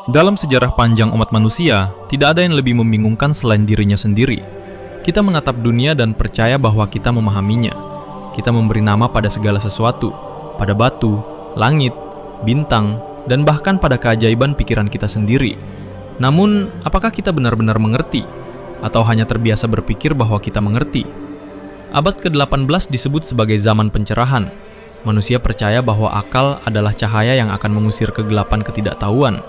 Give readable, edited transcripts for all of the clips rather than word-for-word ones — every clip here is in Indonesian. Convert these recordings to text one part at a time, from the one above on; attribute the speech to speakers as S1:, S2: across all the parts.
S1: Dalam sejarah panjang umat manusia, tidak ada yang lebih membingungkan selain dirinya sendiri. Kita menatap dunia dan percaya bahwa kita memahaminya. Kita memberi nama pada segala sesuatu, pada batu, langit, bintang, dan bahkan pada keajaiban pikiran kita sendiri. Namun, apakah kita benar-benar mengerti? Atau hanya terbiasa berpikir bahwa kita mengerti? Abad ke-18 disebut sebagai zaman pencerahan. Manusia percaya bahwa akal adalah cahaya yang akan mengusir kegelapan ketidaktahuan.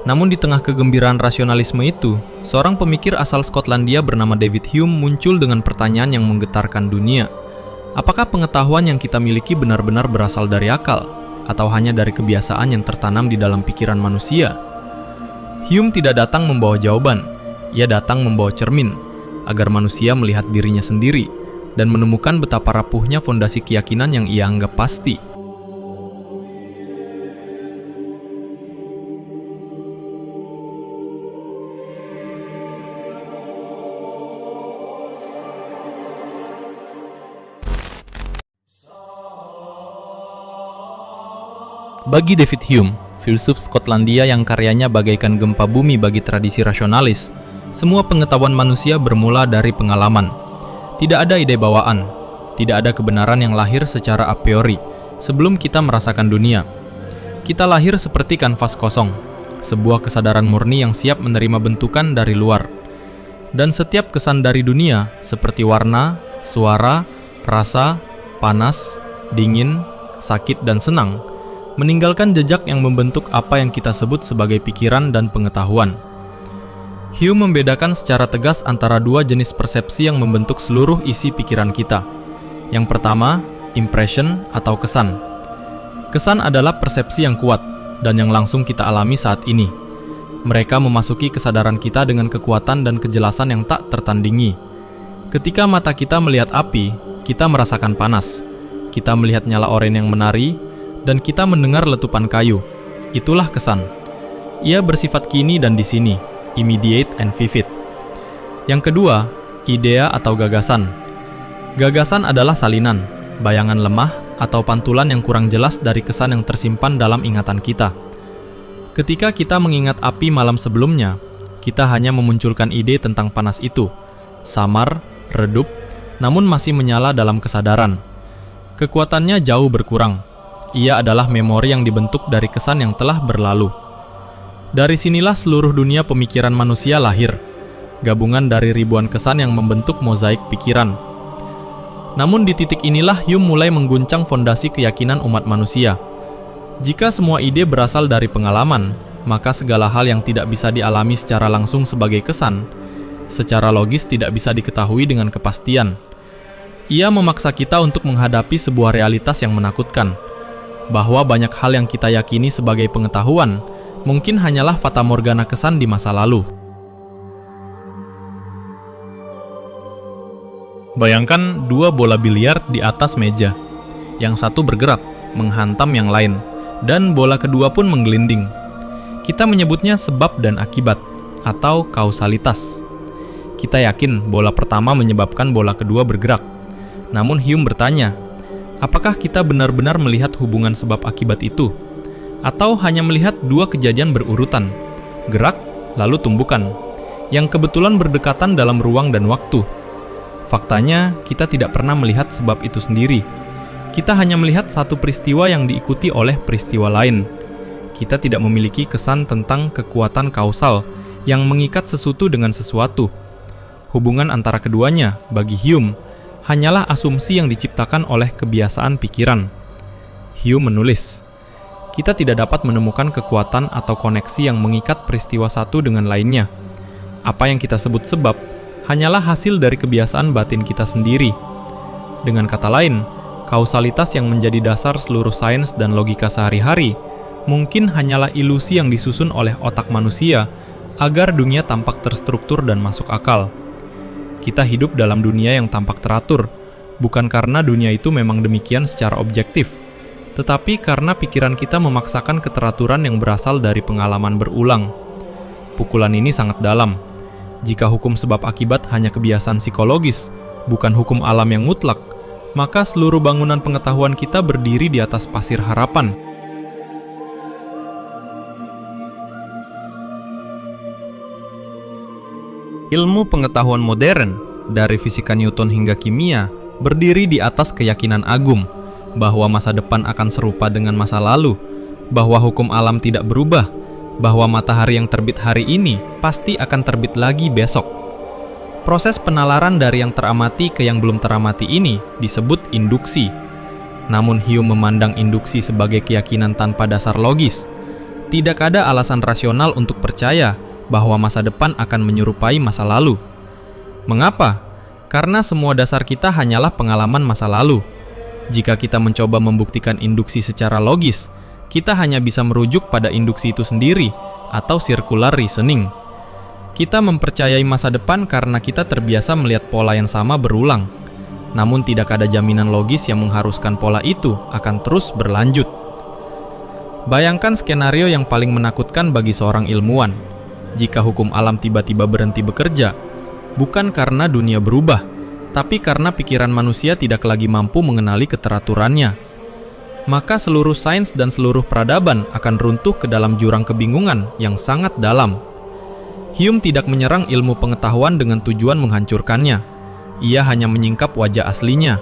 S1: Namun di tengah kegembiraan rasionalisme itu, seorang pemikir asal Skotlandia bernama David Hume muncul dengan pertanyaan yang menggetarkan dunia. Apakah pengetahuan yang kita miliki benar-benar berasal dari akal? Atau hanya dari kebiasaan yang tertanam di dalam pikiran manusia? Hume tidak datang membawa jawaban. Ia datang membawa cermin, agar manusia melihat dirinya sendiri, dan menemukan betapa rapuhnya fondasi keyakinan yang ia anggap pasti. Bagi David Hume, filsuf Skotlandia yang karyanya bagaikan gempa bumi bagi tradisi rasionalis, semua pengetahuan manusia bermula dari pengalaman. Tidak ada ide bawaan, tidak ada kebenaran yang lahir secara a priori sebelum kita merasakan dunia. Kita lahir seperti kanvas kosong, sebuah kesadaran murni yang siap menerima bentukan dari luar. Dan setiap kesan dari dunia, seperti warna, suara, rasa, panas, dingin, sakit, dan senang, meninggalkan jejak yang membentuk apa yang kita sebut sebagai pikiran dan pengetahuan. Hume membedakan secara tegas antara dua jenis persepsi yang membentuk seluruh isi pikiran kita. Yang pertama, impression atau kesan. Kesan adalah persepsi yang kuat dan yang langsung kita alami saat ini. Mereka memasuki kesadaran kita dengan kekuatan dan kejelasan yang tak tertandingi. Ketika mata kita melihat api, kita merasakan panas. Kita melihat nyala oren yang menari, dan kita mendengar letupan kayu. Itulah kesan. Ia bersifat kini dan di sini, immediate and vivid. Yang kedua, idea atau gagasan. Gagasan adalah salinan, bayangan lemah, atau pantulan yang kurang jelas dari kesan yang tersimpan dalam ingatan kita. Ketika kita mengingat api malam sebelumnya, kita hanya memunculkan ide tentang panas itu, samar, redup, namun masih menyala dalam kesadaran. Kekuatannya jauh berkurang. Ia adalah memori yang dibentuk dari kesan yang telah berlalu. Dari sinilah seluruh dunia pemikiran manusia lahir, gabungan dari ribuan kesan yang membentuk mozaik pikiran. Namun di titik inilah Hume mulai mengguncang fondasi keyakinan umat manusia. Jika semua ide berasal dari pengalaman, maka segala hal yang tidak bisa dialami secara langsung sebagai kesan, secara logis tidak bisa diketahui dengan kepastian. Ia memaksa kita untuk menghadapi sebuah realitas yang menakutkan, bahwa banyak hal yang kita yakini sebagai pengetahuan mungkin hanyalah fatamorgana kesan di masa lalu. Bayangkan dua bola biliar di atas meja. Yang satu bergerak, menghantam yang lain, dan bola kedua pun menggelinding. Kita menyebutnya sebab dan akibat, atau kausalitas. Kita yakin bola pertama menyebabkan bola kedua bergerak. Namun Hume bertanya, apakah kita benar-benar melihat hubungan sebab akibat itu? Atau hanya melihat dua kejadian berurutan, gerak lalu tumbukan, yang kebetulan berdekatan dalam ruang dan waktu? Faktanya, kita tidak pernah melihat sebab itu sendiri. Kita hanya melihat satu peristiwa yang diikuti oleh peristiwa lain. Kita tidak memiliki kesan tentang kekuatan kausal yang mengikat sesuatu dengan sesuatu. Hubungan antara keduanya, bagi Hume, hanyalah asumsi yang diciptakan oleh kebiasaan pikiran. Hume menulis, kita tidak dapat menemukan kekuatan atau koneksi yang mengikat peristiwa satu dengan lainnya. Apa yang kita sebut sebab hanyalah hasil dari kebiasaan batin kita sendiri. Dengan kata lain, kausalitas yang menjadi dasar seluruh sains dan logika sehari-hari mungkin hanyalah ilusi yang disusun oleh otak manusia agar dunia tampak terstruktur dan masuk akal. Kita hidup dalam dunia yang tampak teratur, bukan karena dunia itu memang demikian secara objektif, tetapi karena pikiran kita memaksakan keteraturan yang berasal dari pengalaman berulang. Pukulan ini sangat dalam. Jika hukum sebab akibat hanya kebiasaan psikologis, bukan hukum alam yang mutlak, maka seluruh bangunan pengetahuan kita berdiri di atas pasir harapan. Ilmu pengetahuan modern, dari fisika Newton hingga kimia, berdiri di atas keyakinan agung bahwa masa depan akan serupa dengan masa lalu, bahwa hukum alam tidak berubah, bahwa matahari yang terbit hari ini pasti akan terbit lagi besok. Proses penalaran dari yang teramati ke yang belum teramati ini disebut induksi. Namun Hume memandang induksi sebagai keyakinan tanpa dasar logis. Tidak ada alasan rasional untuk percaya bahwa masa depan akan menyerupai masa lalu. Mengapa? Karena semua dasar kita hanyalah pengalaman masa lalu. Jika kita mencoba membuktikan induksi secara logis, kita hanya bisa merujuk pada induksi itu sendiri atau circular reasoning. Kita mempercayai masa depan karena kita terbiasa melihat pola yang sama berulang. Namun tidak ada jaminan logis yang mengharuskan pola itu akan terus berlanjut. Bayangkan skenario yang paling menakutkan bagi seorang ilmuwan. Jika hukum alam tiba-tiba berhenti bekerja, bukan karena dunia berubah, tapi karena pikiran manusia tidak lagi mampu mengenali keteraturannya. Maka seluruh sains dan seluruh peradaban akan runtuh ke dalam jurang kebingungan yang sangat dalam. Hume tidak menyerang ilmu pengetahuan dengan tujuan menghancurkannya. Ia hanya menyingkap wajah aslinya,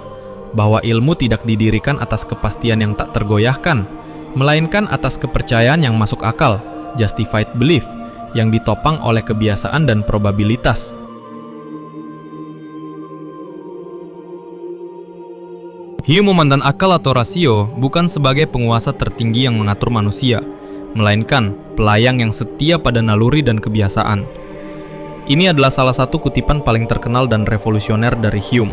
S1: bahwa ilmu tidak didirikan atas kepastian yang tak tergoyahkan, melainkan atas kepercayaan yang masuk akal, justified belief, yang ditopang oleh kebiasaan dan probabilitas. Hume memandang akal atau rasio bukan sebagai penguasa tertinggi yang mengatur manusia, melainkan pelayang yang setia pada naluri dan kebiasaan. Ini adalah salah satu kutipan paling terkenal dan revolusioner dari Hume.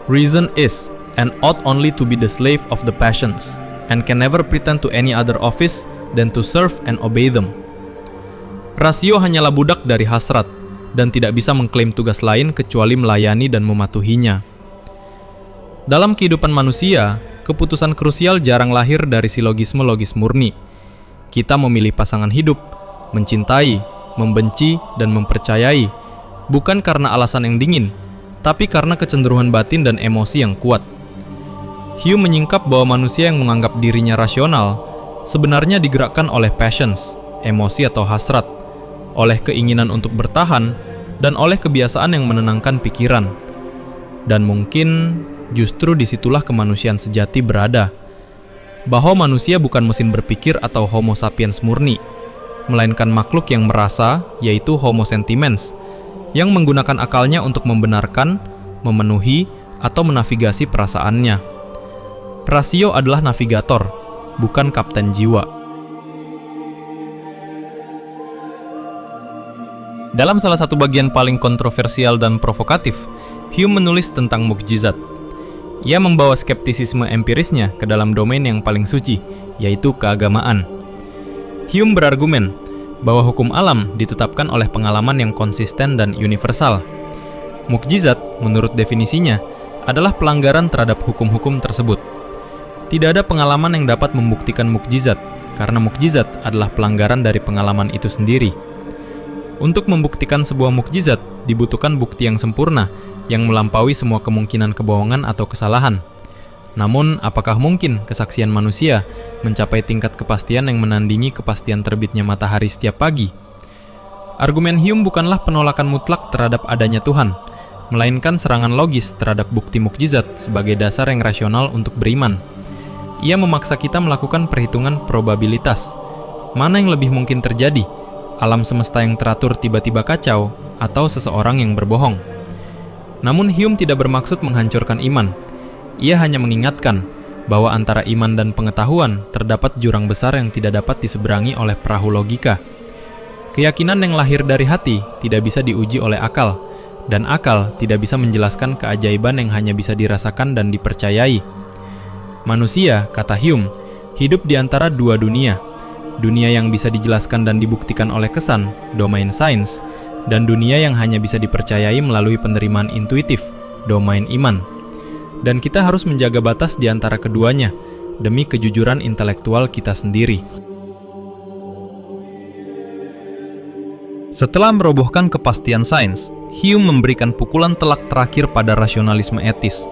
S1: Reason is and ought only to be the slave of the passions, and can never pretend to any other office than to serve and obey them. Rasio hanyalah budak dari hasrat, dan tidak bisa mengklaim tugas lain kecuali melayani dan mematuhinya. Dalam kehidupan manusia, keputusan krusial jarang lahir dari silogisme logis murni. Kita memilih pasangan hidup, mencintai, membenci, dan mempercayai, bukan karena alasan yang dingin, tapi karena kecenderungan batin dan emosi yang kuat. Hume menyingkap bahwa manusia yang menganggap dirinya rasional sebenarnya digerakkan oleh passions, emosi atau hasrat, oleh keinginan untuk bertahan, dan oleh kebiasaan yang menenangkan pikiran. Dan mungkin justru disitulah kemanusiaan sejati berada. Bahwa manusia bukan mesin berpikir atau homo sapiens murni, melainkan makhluk yang merasa, yaitu homo sentimens, yang menggunakan akalnya untuk membenarkan, memenuhi, atau menavigasi perasaannya. Rasio adalah navigator, bukan kapten jiwa. Dalam salah satu bagian paling kontroversial dan provokatif, Hume menulis tentang mukjizat. Ia membawa skeptisisme empirisnya ke dalam domain yang paling suci, yaitu keagamaan. Hume berargumen bahwa hukum alam ditetapkan oleh pengalaman yang konsisten dan universal. Mukjizat, menurut definisinya, adalah pelanggaran terhadap hukum-hukum tersebut. Tidak ada pengalaman yang dapat membuktikan mukjizat, karena mukjizat adalah pelanggaran dari pengalaman itu sendiri. Untuk membuktikan sebuah mukjizat, dibutuhkan bukti yang sempurna, yang melampaui semua kemungkinan kebohongan atau kesalahan. Namun, apakah mungkin kesaksian manusia mencapai tingkat kepastian yang menandingi kepastian terbitnya matahari setiap pagi? Argumen Hume bukanlah penolakan mutlak terhadap adanya Tuhan, melainkan serangan logis terhadap bukti mukjizat sebagai dasar yang rasional untuk beriman. Ia memaksa kita melakukan perhitungan probabilitas. Mana yang lebih mungkin terjadi? Alam semesta yang teratur tiba-tiba kacau, atau seseorang yang berbohong? Namun Hume tidak bermaksud menghancurkan iman. Ia hanya mengingatkan bahwa antara iman dan pengetahuan terdapat jurang besar yang tidak dapat diseberangi oleh perahu logika. Keyakinan yang lahir dari hati tidak bisa diuji oleh akal, dan akal tidak bisa menjelaskan keajaiban yang hanya bisa dirasakan dan dipercayai. Manusia, kata Hume, hidup di antara dua dunia. Dunia yang bisa dijelaskan dan dibuktikan oleh kesan, domain sains, dan dunia yang hanya bisa dipercayai melalui penerimaan intuitif, domain iman. Dan kita harus menjaga batas di antara keduanya, demi kejujuran intelektual kita sendiri. Setelah merobohkan kepastian sains, Hume memberikan pukulan telak terakhir pada rasionalisme etis,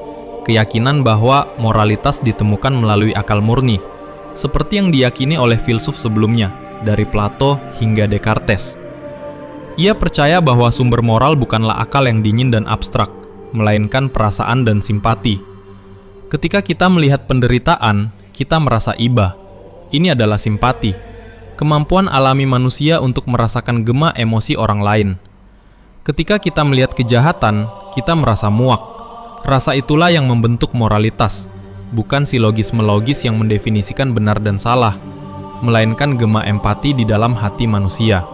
S1: keyakinan bahwa moralitas ditemukan melalui akal murni, seperti yang diyakini oleh filsuf sebelumnya, dari Plato hingga Descartes. Ia percaya bahwa sumber moral bukanlah akal yang dingin dan abstrak, melainkan perasaan dan simpati. Ketika kita melihat penderitaan, kita merasa iba. Ini adalah simpati, kemampuan alami manusia untuk merasakan gema emosi orang lain. Ketika kita melihat kejahatan, kita merasa muak. Rasa itulah yang membentuk moralitas, bukan silogisme logis yang mendefinisikan benar dan salah, melainkan gema empati di dalam hati manusia.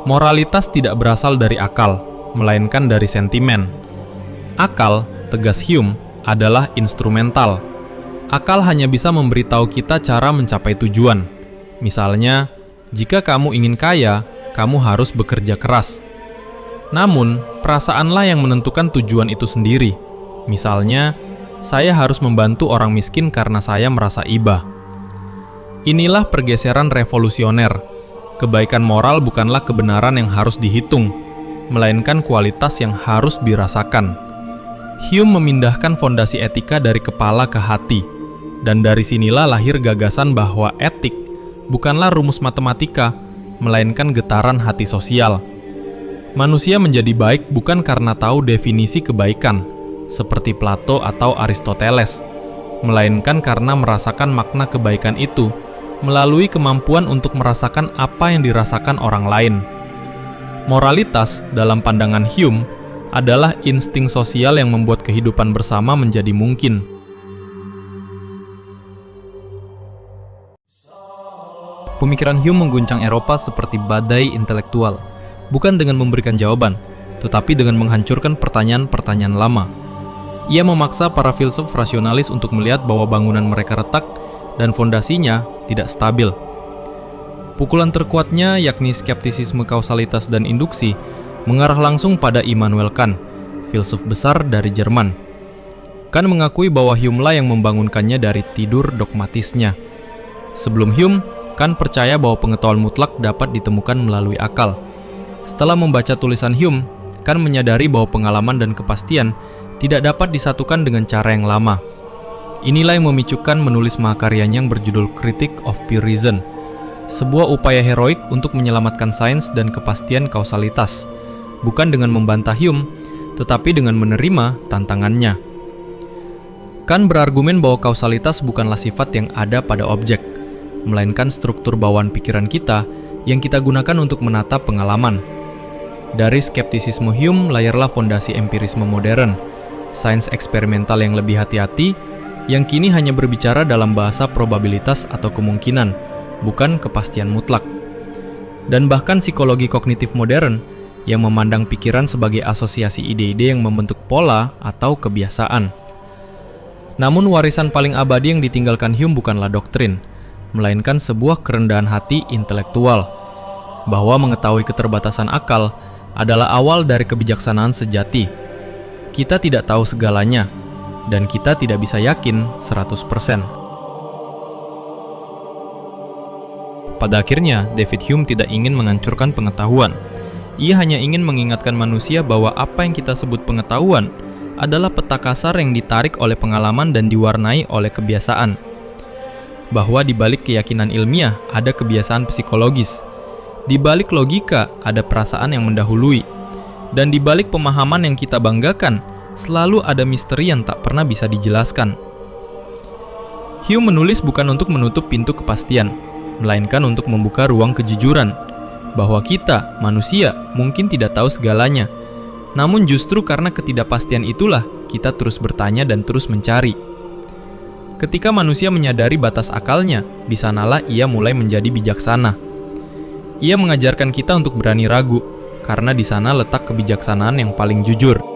S1: Moralitas tidak berasal dari akal, melainkan dari sentimen. Akal, tegas Hume, adalah instrumental. Akal hanya bisa memberitahu kita cara mencapai tujuan. Misalnya, jika kamu ingin kaya, kamu harus bekerja keras. Namun, perasaanlah yang menentukan tujuan itu sendiri. Misalnya, saya harus membantu orang miskin karena saya merasa iba. Inilah pergeseran revolusioner. Kebaikan moral bukanlah kebenaran yang harus dihitung, melainkan kualitas yang harus dirasakan. Hume memindahkan fondasi etika dari kepala ke hati, dan dari sinilah lahir gagasan bahwa etik bukanlah rumus matematika, melainkan getaran hati sosial. Manusia menjadi baik bukan karena tahu definisi kebaikan, seperti Plato atau Aristoteles, melainkan karena merasakan makna kebaikan itu melalui kemampuan untuk merasakan apa yang dirasakan orang lain. Moralitas, dalam pandangan Hume, adalah insting sosial yang membuat kehidupan bersama menjadi mungkin. Pemikiran Hume mengguncang Eropa seperti badai intelektual, bukan dengan memberikan jawaban, tetapi dengan menghancurkan pertanyaan-pertanyaan lama. Ia memaksa para filsuf rasionalis untuk melihat bahwa bangunan mereka retak dan fondasinya tidak stabil. Pukulan terkuatnya, yakni skeptisisme kausalitas dan induksi, mengarah langsung pada Immanuel Kant, filsuf besar dari Jerman. Kant mengakui bahwa Hume lah yang membangunkannya dari tidur dogmatisnya. Sebelum Hume, Kant percaya bahwa pengetahuan mutlak dapat ditemukan melalui akal. Setelah membaca tulisan Hume, Kant menyadari bahwa pengalaman dan kepastian tidak dapat disatukan dengan cara yang lama. Inilah yang memicukan menulis mahakaryanya yang berjudul Critique of Pure Reason, sebuah upaya heroik untuk menyelamatkan sains dan kepastian kausalitas, bukan dengan membantah Hume, tetapi dengan menerima tantangannya. Kant berargumen bahwa kausalitas bukanlah sifat yang ada pada objek, melainkan struktur bawaan pikiran kita yang kita gunakan untuk menatap pengalaman. Dari skeptisisme Hume lahirlah fondasi empirisme modern, sains eksperimental yang lebih hati-hati, yang kini hanya berbicara dalam bahasa probabilitas atau kemungkinan, bukan kepastian mutlak. Dan bahkan psikologi kognitif modern yang memandang pikiran sebagai asosiasi ide-ide yang membentuk pola atau kebiasaan. Namun warisan paling abadi yang ditinggalkan Hume bukanlah doktrin, melainkan sebuah kerendahan hati intelektual, bahwa mengetahui keterbatasan akal adalah awal dari kebijaksanaan sejati. Kita tidak tahu segalanya, dan kita tidak bisa yakin 100%. Pada akhirnya, David Hume tidak ingin menghancurkan pengetahuan. Ia hanya ingin mengingatkan manusia bahwa apa yang kita sebut pengetahuan adalah peta kasar yang ditarik oleh pengalaman dan diwarnai oleh kebiasaan. Bahwa di balik keyakinan ilmiah ada kebiasaan psikologis. Di balik logika ada perasaan yang mendahului. Dan di balik pemahaman yang kita banggakan, selalu ada misteri yang tak pernah bisa dijelaskan. Hume menulis bukan untuk menutup pintu kepastian, melainkan untuk membuka ruang kejujuran, bahwa kita, manusia, mungkin tidak tahu segalanya. Namun justru karena ketidakpastian itulah kita terus bertanya dan terus mencari. Ketika manusia menyadari batas akalnya, di sanalah ia mulai menjadi bijaksana. Ia mengajarkan kita untuk berani ragu, karena di sana letak kebijaksanaan yang paling jujur.